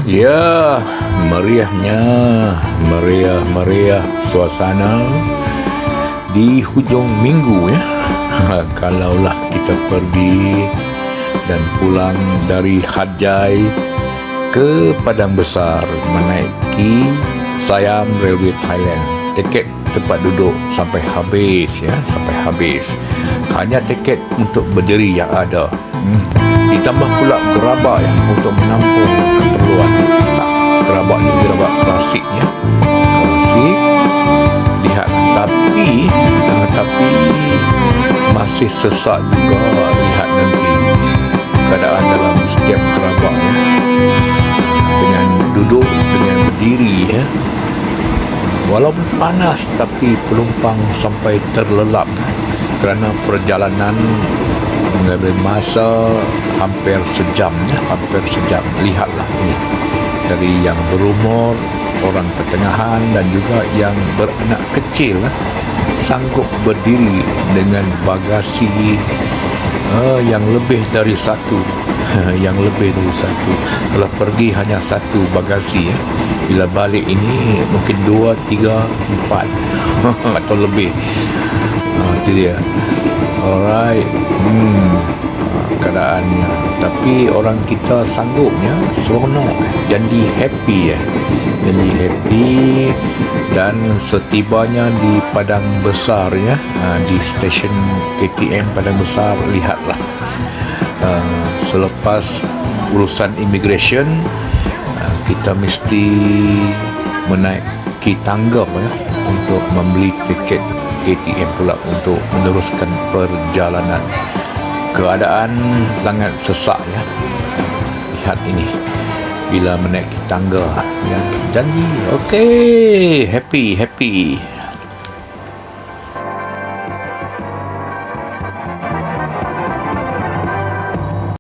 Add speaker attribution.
Speaker 1: Ya, meriahnya, meriah suasana di hujung minggu ya. Kalaulah kita pergi dan pulang dari Hajai ke Padang Besar menaiki Siam Railway Thailand. Tiket tempat duduk sampai habis ya, sampai habis. Hanya tiket untuk berdiri yang ada. Ditambah pula gerabak yang untuk menampung keperluan. Gerabak ni gerabak klasik ya. Klasik. Lihat tapi masih sesak juga. Lihat nanti keadaan dalam setiap gerabak ya. Dengan duduk, dengan berdiri ya. Walaupun panas tapi penumpang sampai terlelap kerana perjalanan mengambil masa hampir sejam ya, hampir sejam. Lihatlah ini dari yang berumur, orang pertengahan dan juga yang beranak kecil sanggup berdiri dengan bagasi yang lebih dari satu. Yang lebih dari satu. Kalau pergi hanya satu bagasi ya. Bila balik ini mungkin 2, 3, 4 atau lebih. Itu dia. Alright. Keadaannya. Tapi orang kita sanggupnya seronok. Jadi happy ya. Jadi happy. Dan setibanya di Padang Besar ya, di stesen KTM Padang Besar, lihatlah selepas urusan immigration kita mesti menaiki tangga ya, untuk membeli tiket KTM pula untuk meneruskan perjalanan. Keadaan sangat sesak ya. Lihat ini bila menaiki tangga ya. Janji okey, happy